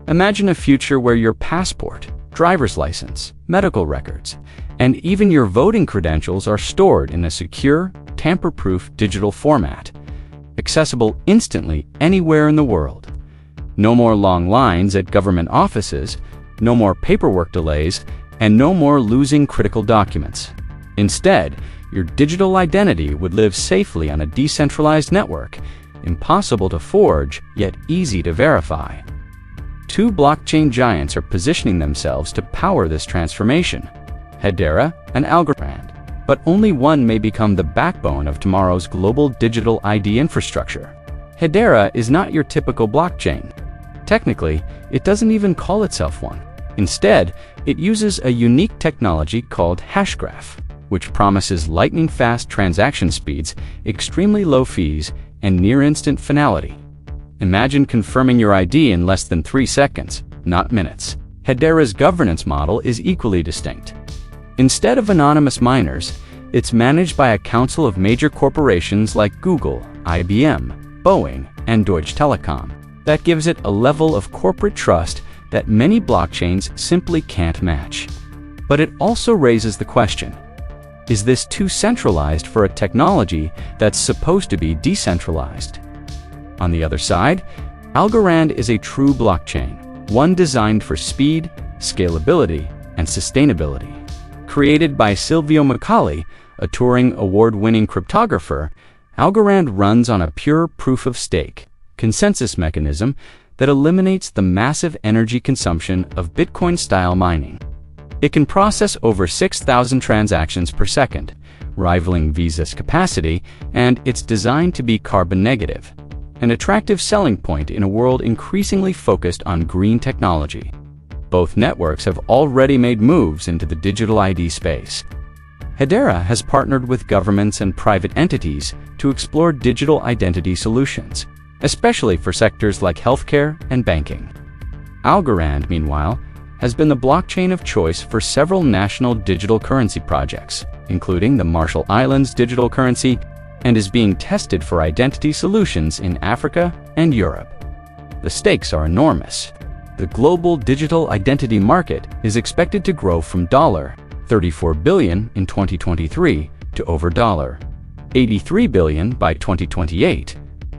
Imagine a future where your passport, driver's license, medical records, and even your voting credentials are stored in a secure, tamper-proof digital format, accessible instantly anywhere in the world. No more long lines at government offices, no more paperwork delays, and no more losing critical documents. Instead, your digital identity would live safely on a decentralized network, impossible to forge, yet easy to verify. Two blockchain giants are positioning themselves to power this transformation, Hedera and Algorand. But only one may become the backbone of tomorrow's global digital ID infrastructure. Hedera is not your typical blockchain. Technically, it doesn't even call itself one. Instead, it uses a unique technology called Hashgraph, which promises lightning-fast transaction speeds, extremely low fees, and near-instant finality. Imagine confirming your ID in less than 3 seconds, not minutes. Hedera's governance model is equally distinct. Instead of anonymous miners, it's managed by a council of major corporations like Google, IBM, Boeing, and Deutsche Telekom. That gives it a level of corporate trust that many blockchains simply can't match. But it also raises the question, is this too centralized for a technology that's supposed to be decentralized? On the other side, Algorand is a true blockchain, one designed for speed, scalability, and sustainability. Created by Silvio Macaulay, a Turing Award-winning cryptographer, Algorand runs on a pure proof-of-stake consensus mechanism that eliminates the massive energy consumption of Bitcoin-style mining. It can process over 6,000 transactions per second, rivaling Visa's capacity, and it's designed to be carbon negative, an attractive selling point in a world increasingly focused on green technology. Both networks have already made moves into the digital ID space. Hedera has partnered with governments and private entities to explore digital identity solutions, especially for sectors like healthcare and banking. Algorand, meanwhile, has been the blockchain of choice for several national digital currency projects, including the Marshall Islands digital currency, and is being tested for identity solutions in Africa and Europe. The stakes are enormous. The global digital identity market is expected to grow from $34 billion in 2023 to over $83 billion by 2028.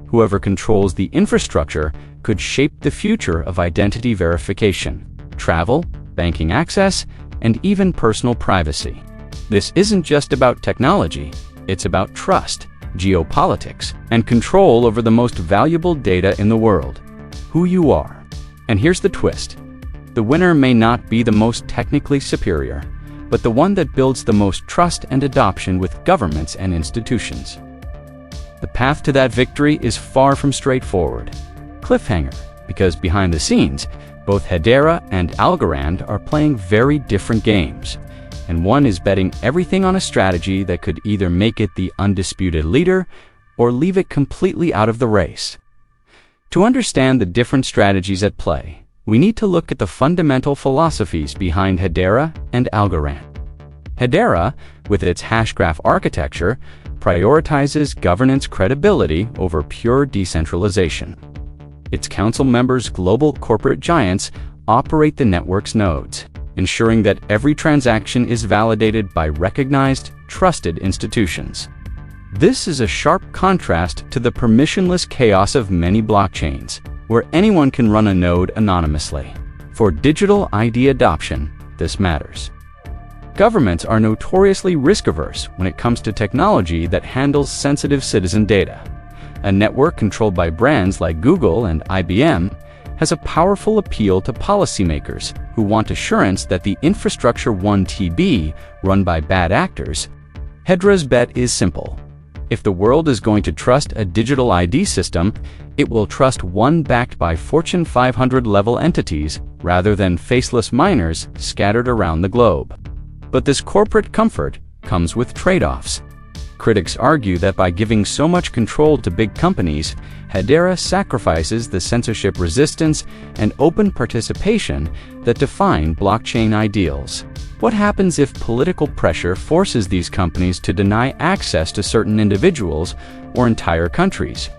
Whoever controls the infrastructure could shape the future of identity verification, travel, banking access, and even personal privacy. This isn't just about technology, it's about trust, geopolitics, and control over the most valuable data in the world, who you are. And here's the twist. The winner may not be the most technically superior, but the one that builds the most trust and adoption with governments and institutions. The path to that victory is far from straightforward. Cliffhanger, because behind the scenes, both Hedera and Algorand are playing very different games, and one is betting everything on a strategy that could either make it the undisputed leader or leave it completely out of the race. To understand the different strategies at play, we need to look at the fundamental philosophies behind Hedera and Algorand. Hedera, with its hashgraph architecture, prioritizes governance credibility over pure decentralization. Its council members, global corporate giants, operate the network's nodes, ensuring that every transaction is validated by recognized, trusted institutions. This is a sharp contrast to the permissionless chaos of many blockchains, where anyone can run a node anonymously. For digital ID adoption, this matters. Governments are notoriously risk-averse when it comes to technology that handles sensitive citizen data. A network controlled by brands like Google and IBM has a powerful appeal to policymakers who want assurance that the infrastructure won't be run by bad actors. Hedera's bet is simple. If the world is going to trust a digital ID system, it will trust one backed by Fortune 500 level entities rather than faceless miners scattered around the globe. But this corporate comfort comes with trade-offs. Critics argue that by giving so much control to big companies, Hedera sacrifices the censorship resistance and open participation that define blockchain ideals. What happens if political pressure forces these companies to deny access to certain individuals or entire countries?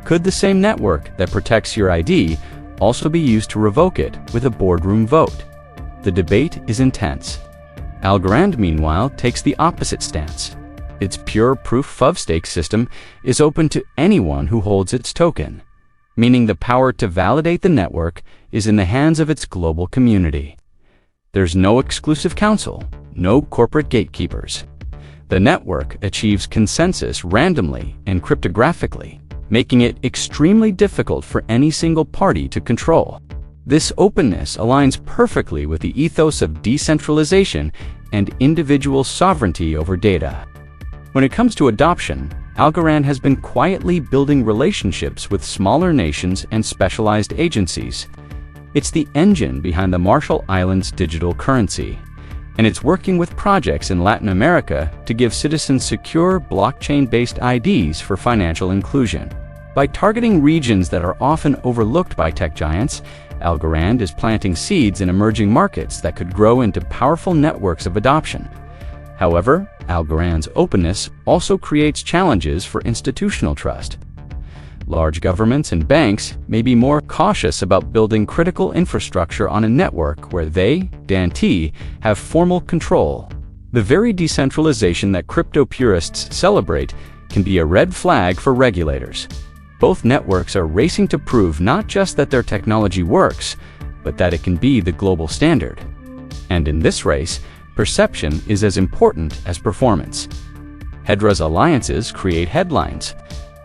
Could the same network that protects your ID also be used to revoke it with a boardroom vote. The debate is intense. Algorand, meanwhile, takes the opposite stance. Its pure proof-of-stake system is open to anyone who holds its token, meaning the power to validate the network is in the hands of its global community. There's no exclusive counsel, no corporate gatekeepers. The network achieves consensus randomly and cryptographically, making it extremely difficult for any single party to control. This openness aligns perfectly with the ethos of decentralization and individual sovereignty over data. When it comes to adoption, Algorand has been quietly building relationships with smaller nations and specialized agencies. It's the engine behind the Marshall Islands digital currency, and it's working with projects in Latin America to give citizens secure blockchain-based IDs for financial inclusion. By targeting regions that are often overlooked by tech giants, Algorand is planting seeds in emerging markets that could grow into powerful networks of adoption. However, Algorand's openness also creates challenges for institutional trust. Large governments and banks may be more cautious about building critical infrastructure on a network where they, DANT, have formal control. The very decentralization that crypto purists celebrate can be a red flag for regulators. Both networks are racing to prove not just that their technology works, but that it can be the global standard. And in this race, perception is as important as performance. Hedera's alliances create headlines.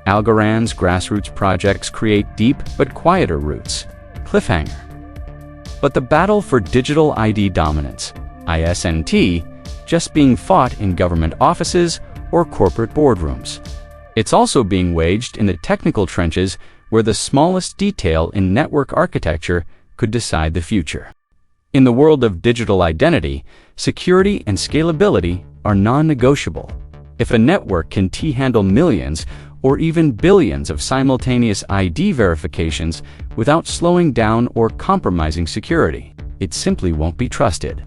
Algorand's grassroots projects create deep but quieter roots. Cliffhanger. But the battle for digital ID dominance, ISNT, just being fought in government offices or corporate boardrooms. It's also being waged in the technical trenches where the smallest detail in network architecture could decide the future. In the world of digital identity, security and scalability are non-negotiable. If a network can handle millions or even billions of simultaneous ID verifications without slowing down or compromising security, it simply won't be trusted.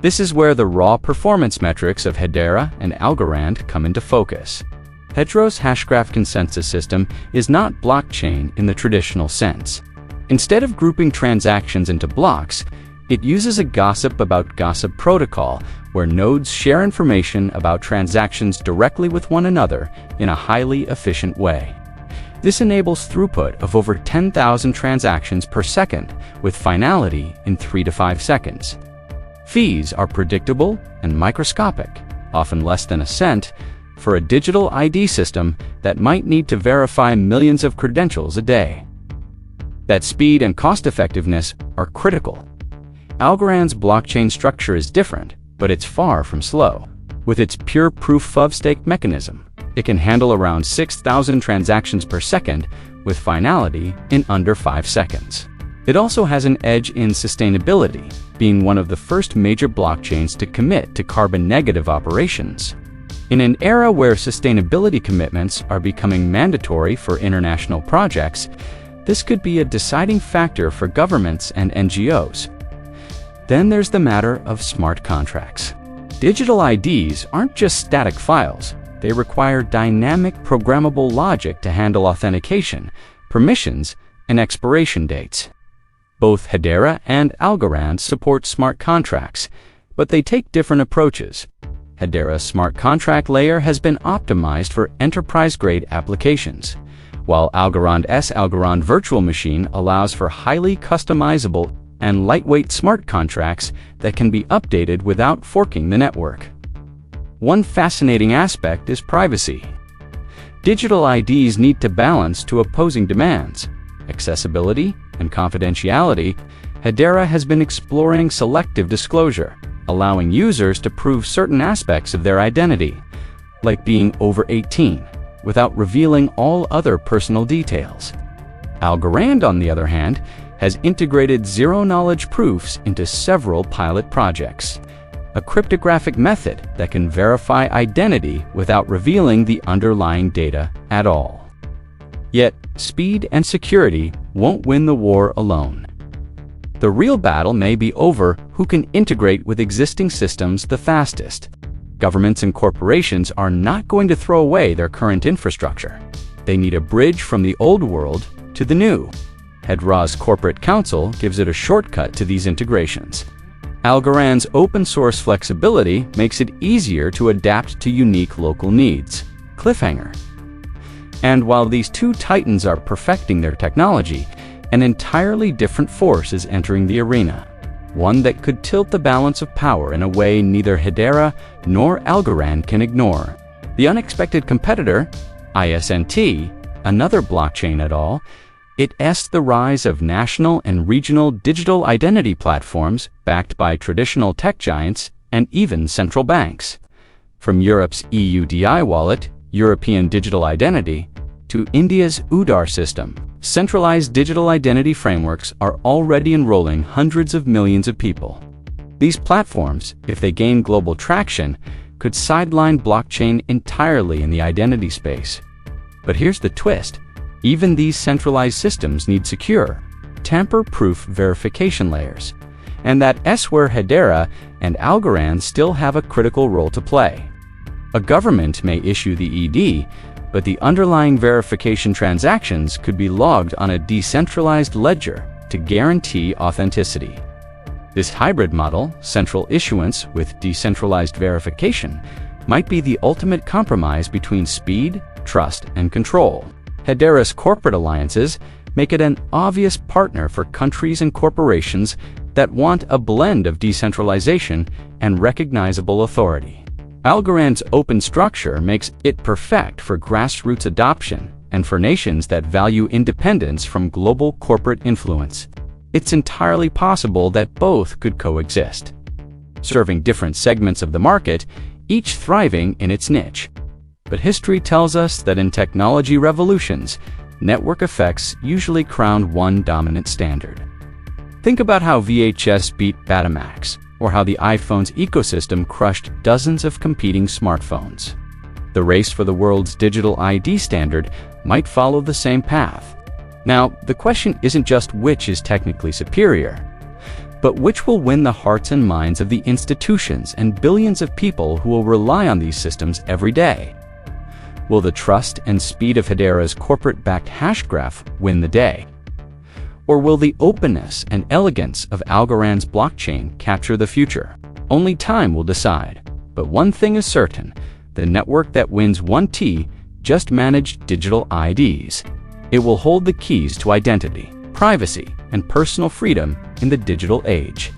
This is where the raw performance metrics of Hedera and Algorand come into focus. Hedera's Hashgraph consensus system is not blockchain in the traditional sense. Instead of grouping transactions into blocks, it uses a gossip about gossip protocol where nodes share information about transactions directly with one another in a highly efficient way. This enables throughput of over 10,000 transactions per second with finality in 3 to 5 seconds. Fees are predictable and microscopic, often less than a cent, for a digital ID system that might need to verify millions of credentials a day. That speed and cost-effectiveness are critical. Algorand's blockchain structure is different, but it's far from slow. With its pure proof-of-stake mechanism, it can handle around 6,000 transactions per second with finality in under 5 seconds. It also has an edge in sustainability, being one of the first major blockchains to commit to carbon-negative operations. In an era where sustainability commitments are becoming mandatory for international projects, this could be a deciding factor for governments and NGOs. Then there's the matter of smart contracts. Digital IDs aren't just static files. They require dynamic programmable logic to handle authentication, permissions, and expiration dates. Both Hedera and Algorand support smart contracts, but they take different approaches. Hedera's smart contract layer has been optimized for enterprise-grade applications, while Algorand's Algorand virtual machine allows for highly customizable and lightweight smart contracts that can be updated without forking the network. One fascinating aspect is privacy. Digital IDs need to balance two opposing demands, accessibility and confidentiality. Hedera has been exploring selective disclosure, allowing users to prove certain aspects of their identity, like being over 18, without revealing all other personal details. Algorand, on the other hand, has integrated zero-knowledge proofs into several pilot projects, a cryptographic method that can verify identity without revealing the underlying data at all. Yet, speed and security won't win the war alone. The real battle may be over who can integrate with existing systems the fastest. Governments and corporations are not going to throw away their current infrastructure. They need a bridge from the old world to the new. Hedera's corporate counsel gives it a shortcut to these integrations. Algorand's open-source flexibility makes it easier to adapt to unique local needs. Cliffhanger. And while these two titans are perfecting their technology, an entirely different force is entering the arena, one that could tilt the balance of power in a way neither Hedera nor Algorand can ignore. The unexpected competitor, ISNT, another blockchain et al., it est the rise of national and regional digital identity platforms backed by traditional tech giants and even central banks. From Europe's EUDI wallet, European Digital Identity, to India's UDAR system, centralized digital identity frameworks are already enrolling hundreds of millions of people. These platforms, if they gain global traction, could sideline blockchain entirely in the identity space. But here's the twist. Even these centralized systems need secure, tamper-proof verification layers, and that's where Hedera and Algorand still have a critical role to play. A government may issue the ED, but the underlying verification transactions could be logged on a decentralized ledger to guarantee authenticity. This hybrid model, central issuance with decentralized verification, might be the ultimate compromise between speed, trust, and control. Hedera's corporate alliances make it an obvious partner for countries and corporations that want a blend of decentralization and recognizable authority. Algorand's open structure makes it perfect for grassroots adoption and for nations that value independence from global corporate influence. It's entirely possible that both could coexist, serving different segments of the market, each thriving in its niche. But history tells us that in technology revolutions, network effects usually crown one dominant standard. Think about how VHS beat Betamax, or how the iPhone's ecosystem crushed dozens of competing smartphones. The race for the world's digital ID standard might follow the same path. Now, the question isn't just which is technically superior, but which will win the hearts and minds of the institutions and billions of people who will rely on these systems every day. Will the trust and speed of Hedera's corporate-backed Hashgraph win the day? Or will the openness and elegance of Algorand's blockchain capture the future? Only time will decide. But one thing is certain, the network that wins 1T just managed digital IDs. It will hold the keys to identity, privacy, and personal freedom in the digital age.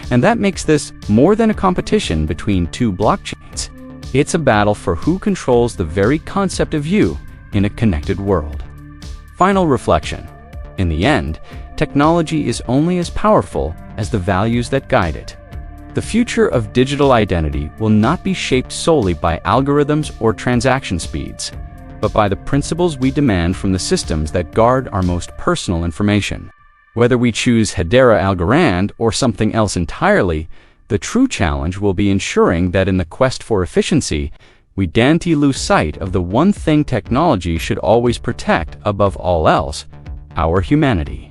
And that makes this more than a competition between two blockchains. It's a battle for who controls the very concept of you in a connected world. Final reflection. In the end, technology is only as powerful as the values that guide it. The future of digital identity will not be shaped solely by algorithms or transaction speeds, but by the principles we demand from the systems that guard our most personal information. Whether we choose Hedera Algorand or something else entirely, the true challenge will be ensuring that in the quest for efficiency, we don't lose sight of the one thing technology should always protect above all else, our humanity.